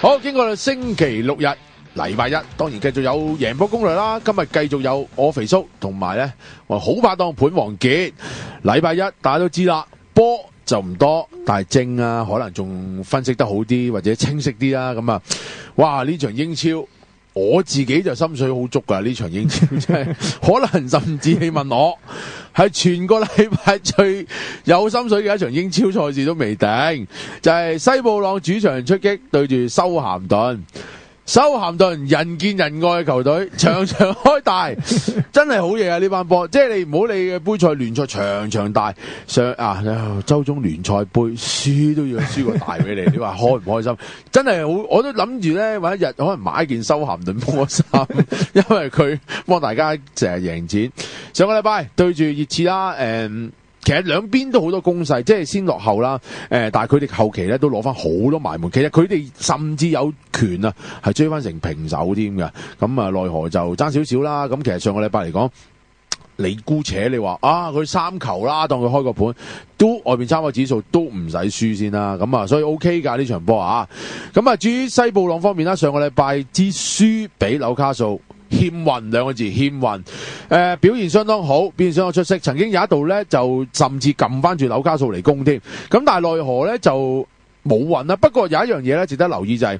好，經過星期六日。禮拜一當然繼續有贏波攻略啦，今日繼續有我肥叔同埋咧我好拍檔盤王傑。禮拜一大家都知啦，波就唔多，但係精啊，可能仲分析得好啲或者清晰啲啦。咁啊，哇！呢場英超我自己就心水好足噶，呢場英超真係可能甚至你問我係全個禮拜最有心水嘅一場英超賽事都未定，就係西布朗主場出擊對住修咸頓。修咸頓人見人愛嘅球隊，場場開大，真係好嘢啊！呢班波，即係你唔好理嘅杯賽聯賽場場大，周中聯賽杯輸都要輸個大俾你，你話開唔開心？真係好，我都諗住咧，搵一日可能買一件修咸頓波衫，因為佢幫大家成日贏錢。上個禮拜對住熱刺啦，其實兩邊都好多攻勢，即係先落後啦，但係佢哋後期咧都攞翻好多埋門，其實佢哋甚至有權啊，係追翻成平手添嘅。咁啊，奈何就爭少少啦。咁其實上個禮拜嚟講，你姑且你話啊，佢3球啦，當佢開個盤，都外邊參考指數都唔使輸先啦。咁啊，所以 OK 噶呢場波啊。咁啊，至於西布朗方面啦，上個禮拜之輸俾紐卡素。欠運兩個字，欠運。表現相當好，表現相當出色。曾經有一度咧，就甚至撳翻住紐卡素嚟攻添。咁但係奈何咧就冇運啦。不過有一樣嘢咧值得留意就係，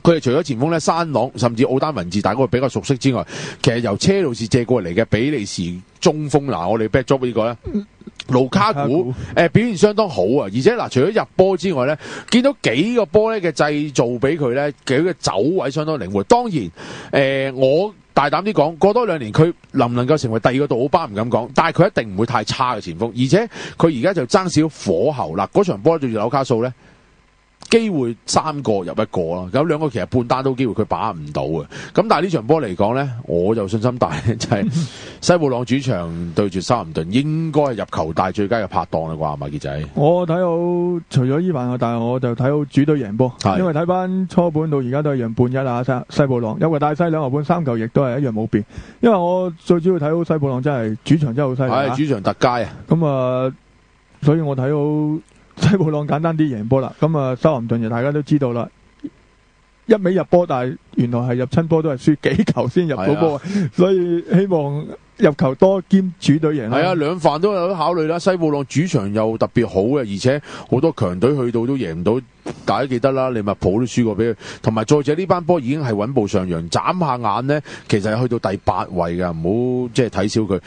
佢哋除咗前鋒咧山朗，甚至奧丹文治大家比較熟悉之外，其實由車路士借過嚟嘅比利時中鋒嗱，我哋 back job 呢個咧。盧卡古表現相當好啊，而且嗱，除咗入波之外咧，見到幾個波咧嘅製造俾佢咧，佢嘅走位相當靈活。當然，我大膽啲講，過多2年佢能唔能夠成為第二個杜奧巴唔敢講，但係佢一定唔會太差嘅前鋒，而且佢而家就爭少火候啦。嗰場波對住紐卡素咧。機會3個入1個啦，咁2個其實半單刀機會佢把握唔到嘅。咁但係呢場波嚟講咧，我就信心大，就係西布朗主場對住修咸頓，應該係入球大最佳嘅拍檔啦啩，馬傑仔。我睇好除咗伊萬，但係我就睇好主隊贏波，因為睇翻初盤到而家都係讓半1啊，西布朗有個大西2球半3球，亦都係一樣冇變。因為我最主要睇好西布朗真係主場真係好犀利，係主場特佳啊。咁所以我睇好。西布朗簡單啲贏波啦，咁修咸頓就大家都知道啦，一味入波，但係原來係入親波都係輸幾球先入到波，所以希望入球多兼主隊贏啦。係啊，兩飯都有得考慮啦。西布朗主場又特別好嘅，而且好多強隊去到都贏唔到，大家記得啦，利物浦都輸過俾佢，同埋再者呢班波已經係穩步上揚，眨下眼呢，其實係去到第8位噶，唔好即係睇小佢。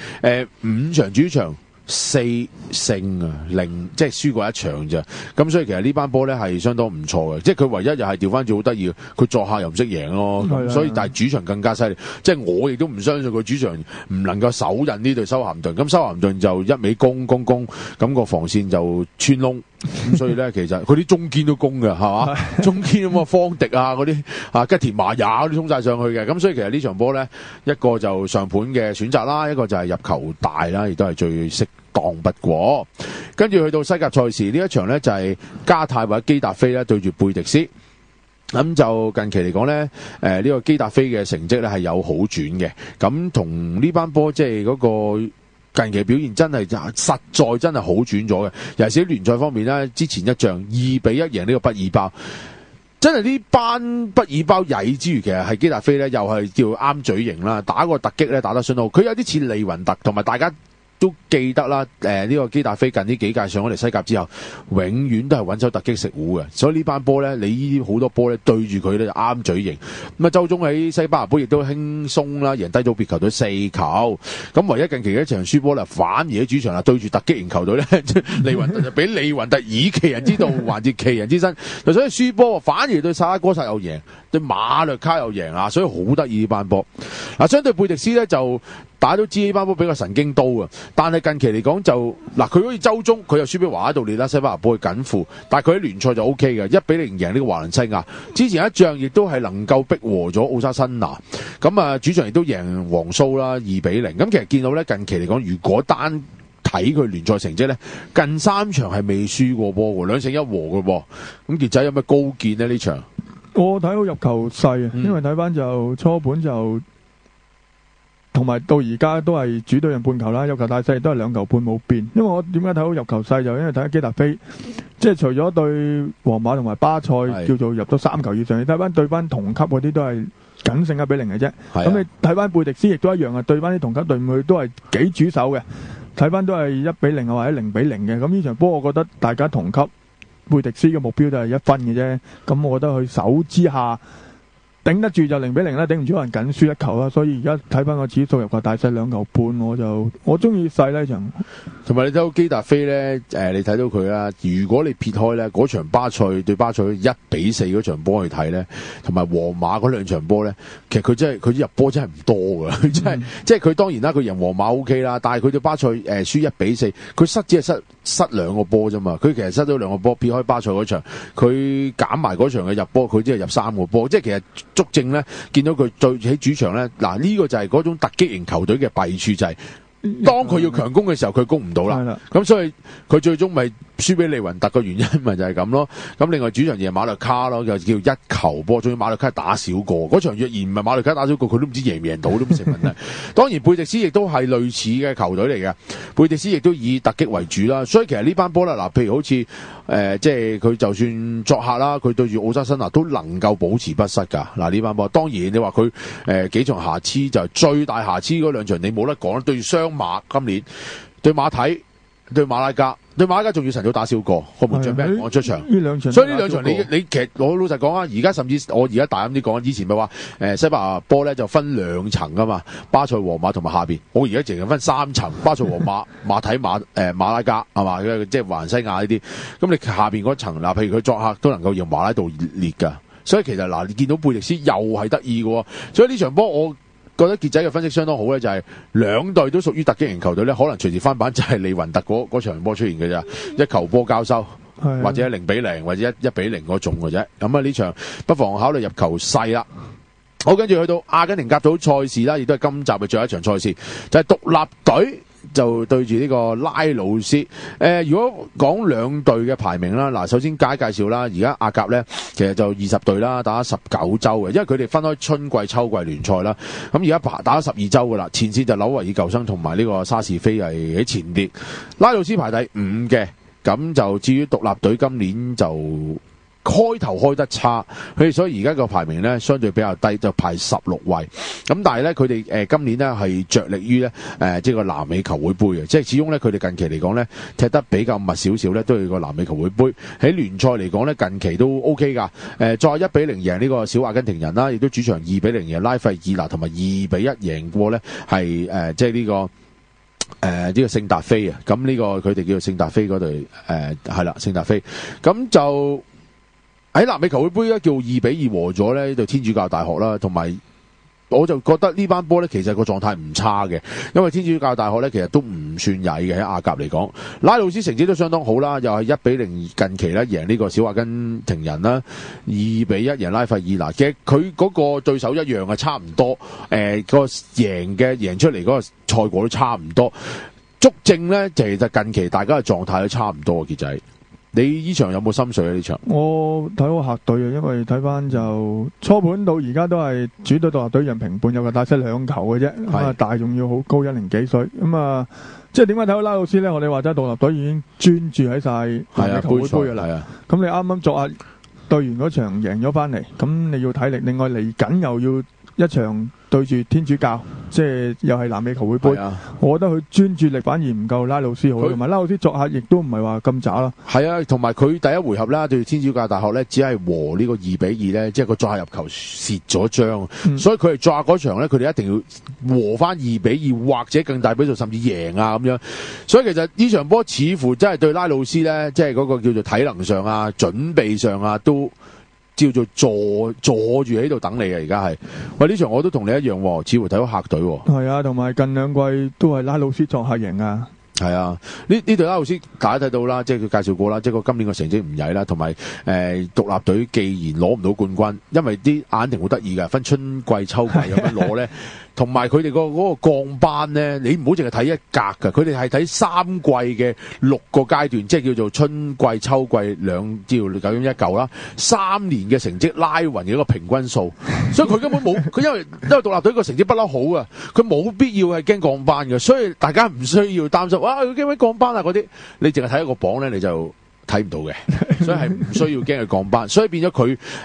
5場主場。4勝啊0，即係輸過1場咋，咁所以其實呢班波咧係相當唔錯嘅，即係佢唯一又係調翻轉好得意，佢作客又唔識贏咯，所以但係主場更加犀利，即係我亦都唔相信佢主場唔能夠手刃呢隊修咸頓，咁修咸頓就一味攻，咁個防線就穿窿，咁所以咧其實佢啲中堅都攻嘅係嘛，中堅咁啊方迪啊嗰啲吉田麻也嗰啲衝晒上去嘅，咁所以其實呢場波咧一個就上盤嘅選擇啦，一個就係入球大啦，亦都係最適當不過。跟住去到西甲賽事呢一場呢，就係加泰或者基達菲咧對住貝迪斯，咁就近期嚟講呢，呢個基達菲嘅成績呢係有好轉嘅，咁同呢班波即係嗰個近期表現真係實在真係好轉咗嘅，尤其是喺聯賽方面呢，之前一仗2-1贏呢個畢爾包。真係呢班畢爾包曳之餘，其實係基達菲呢又係叫啱嘴型啦，打個突擊呢打得相當好，佢有啲似利雲特，同埋大家都記得啦，呢個基達菲近呢幾屆上咗嚟西甲之後，永遠都係穩手突擊食糊嘅，所以呢班波咧，你呢啲好多波咧對住佢咧就啱嘴型。咁啊，周中喺西班牙杯亦都輕鬆啦，贏低咗別球隊4球。咁唯一近期嘅一場輸波啦，反而喺主場啦對住突擊型球隊咧，利雲特就俾利雲特以其人之道還治其人之身，所以輸波反而對薩拉哥薩又贏，對馬略卡又贏啊，所以好得意呢班波。嗱，相對貝迪斯咧就。大家都知呢班波比較神經刀啊，但係近期嚟講就嗱，佢好似周中佢又輸俾華拉道列啦，西班牙杯緊負，但係佢喺聯賽就 O K 嘅，1-0贏呢個華倫西亞。之前一仗亦都係能夠逼和咗奧沙辛拿，咁啊主場亦都贏皇蘇啦2-0。咁其實見到咧近期嚟講，如果單睇佢聯賽成績咧，近3場係未輸過波喎，2勝1和嘅噃。咁傑仔有咩高見呢？呢場？我睇好入球細啊，因為睇翻就初盤就。同埋到而家都係主隊贏半球啦，入球大細都係2球半冇變。因為我點解睇好入球細就因為睇下基達菲，即係除咗對皇馬同埋巴塞係叫做入到3球以上，你睇翻對翻同級嗰啲都係僅勝1-0嘅啫。係啊咁你睇翻貝迪斯亦都一樣啊，對翻啲同級隊伍佢都係幾主手嘅，睇翻都係1-0或者0-0嘅。咁呢場波我覺得大家同級，貝迪斯嘅目標就係1分嘅啫。咁我覺得佢手之下頂得住就0-0啦，頂唔住可能緊輸1球啦。所以而家睇翻個指數入球大細2球半，我中意細呢場。同埋你睇到基達菲咧，你睇到佢啦。如果你撇開咧嗰場巴塞對巴塞1-4嗰場波去睇咧，同埋皇馬嗰兩場波咧，其實佢啲入波真係唔多噶，即係佢當然啦，佢贏皇馬 OK 啦，但係佢對巴塞輸1-4，佢只係失2個波啫嘛。佢其實失咗2個波，撇開巴塞嗰場，佢減埋嗰場嘅入波，佢只係入3個波，即係其實足證咧見到佢喺主場咧，嗱呢個就係嗰種突擊型球隊嘅弊處就係。當佢要強攻嘅時候，佢攻唔到啦。咁所以佢最終咪輸俾利雲特嘅原因咪就係咁咯。咁另外主場贏馬略卡咯，又叫1球波，仲要馬略卡打少個。嗰場若然唔係馬略卡打少個，佢都唔知贏唔贏到，都唔成問題。當然貝迪斯亦都係類似嘅球隊嚟嘅，貝迪斯亦都以突擊為主啦。所以其實呢班波啦，嗱，譬如好似即係佢就算作客啦，佢對住奧沙辛拿都能夠保持不失㗎。嗱呢班波，當然你話佢幾場瑕疵就係最大瑕疵嗰兩場，你冇得講。對雙馬今年對馬體對馬拉加，對馬拉加仲要晨早打少個，個門將俾人趕出場。呢兩場，所以呢兩場你其實我老實講啊，而家甚至我而家大膽啲講，以前咪話西班牙波咧就分2層噶嘛，巴塞、皇馬同埋下邊，我而家淨係分3層，巴塞、皇馬、馬體、馬拉加係嘛，即係華倫西亞呢啲。咁你下邊嗰層嗱，譬如佢作客都能夠用馬拉度列㗎，所以其實嗱，你見到貝迪斯又係得意嘅，所以呢場波我覺得傑仔嘅分析相當好咧，就係兩隊都屬於突擊型球隊咧，可能隨時翻版就係利雲特嗰場波出現嘅咋，1球波交收，或者0-0或者1-0嗰種嘅啫。咁啊呢場不妨考慮入球細啦。好，跟住去到阿根廷甲組賽事啦，亦都係今集嘅最後一場賽事，就係獨立隊就對住呢個拉魯斯。如果講兩隊嘅排名啦，嗱，首先介紹啦，而家亞甲咧其實就20隊啦，打咗19周嘅，因為佢哋分開春季、秋季聯賽啦。咁而家打咗12周噶啦，前線就紐維爾舊生同埋呢個沙士菲係喺前列，拉魯斯排第5嘅。咁就至於獨立隊今年就開頭開得差，佢哋所以而家個排名咧相對比較低，就排16位。咁但係咧佢哋今年咧係着力於咧即係個南美球會杯嘅，即係始終咧佢哋近期嚟講咧踢得比較密少少咧，都係個南美球會杯。喺聯賽嚟講咧近期都 OK 噶。再1-0贏呢個小阿根廷人啦，亦都主場2-0贏拉費爾納，同埋2-1贏過咧係即係呢個。呢個聖達菲啊，咁呢個佢哋叫做聖達菲嗰隊係啦，聖達菲咁就喺南美球會杯咧叫2-2和咗咧對天主教大學啦，同埋我就覺得呢班波咧其實個狀態唔差嘅，因為天主教大學咧其實都唔算曳嘅，喺亞甲嚟講，拉魯斯成績都相當好啦，又係1-0近期咧贏呢個小阿根廷人啦，2-1贏拉費爾納，其實佢嗰個對手一樣嘅，差唔多，個贏出嚟嗰個賽果都差唔多，足證咧其實近期大家嘅狀態都差唔多，傑仔。你呢場有冇心水啊？呢場我睇好客隊啊，因為睇翻就初盤到而家都係主隊獨立隊讓平半，有個大細2球嘅啫。咁啊大仲要好高1-0幾歲。咁啊，即係點解睇好拉魯斯咧？我哋話齋獨立隊已經專注喺晒球會杯噶啦。咁你啱啱作下對完嗰場贏咗翻嚟，咁你要體力。另外嚟緊又要一場對住天主教，即係又係南美球會杯。我覺得佢專注力反而唔夠拉魯斯好，同埋拉魯斯作客亦都唔係話咁渣啦。係啊，同埋佢第一回合啦對天主教大學咧，只係和呢個2-2咧，即係個作客入球蝕咗張，所以佢哋作客嗰場咧，佢哋一定要和翻2-2或者更大比數，甚至贏啊咁樣。所以其實呢場波似乎真係對拉魯斯咧，即係嗰個叫做體能上啊、準備上啊都。叫做坐住喺度等你啊！而家係，喂呢場我都同你一樣，似乎睇到客隊。係啊，同埋近2季都係拉魯斯作客贏啊。係啊，呢隊拉魯斯大家睇到啦，即係佢介紹過啦，即係個今年個成績唔曳啦，同埋獨立隊既然攞唔到冠軍，因為啲阿根廷好得意㗎，分春季、秋季有乜攞咧。同埋佢哋嗰個降班咧，你唔好淨係睇一格㗎，佢哋係睇3季嘅6個階段，即係叫做春季、秋季2至9點1嚿啦，3年嘅成績拉勻嘅一個平均數，所以佢根本冇佢因為獨立隊個成績不嬲好啊，佢冇必要係驚降班嘅，所以大家唔需要擔心哇佢驚唔驚降班啊嗰啲，你淨係睇一個榜咧你就睇唔到嘅，所以係唔需要驚佢降班，所以變咗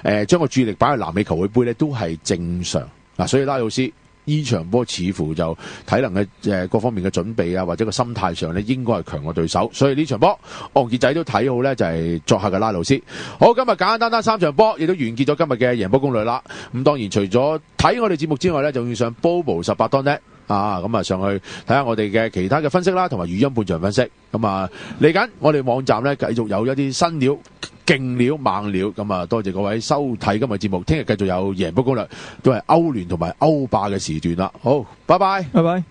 佢將個注意力擺喺南美球會杯咧，都係正常嗱。所以拉魯斯呢場波似乎就體能嘅各方面嘅準備啊，或者個心態上咧，應該係強過對手，所以呢場波昂傑仔都睇好咧，就係作客嘅拉魯斯。好，今日簡簡單單3場波，亦都完結咗今日嘅贏波攻略啦。咁當然除咗睇我哋節目之外咧，仲要上 Bobo18.net。咁啊，上去睇下我哋嘅其他嘅分析啦，同埋語音半場分析。咁啊，嚟緊我哋網站咧繼續有一啲新料、勁料、猛料。咁啊，多謝各位收睇今日節目。聽日繼續有贏波攻略，都係歐聯同埋歐霸嘅時段啦。好，拜拜，拜拜。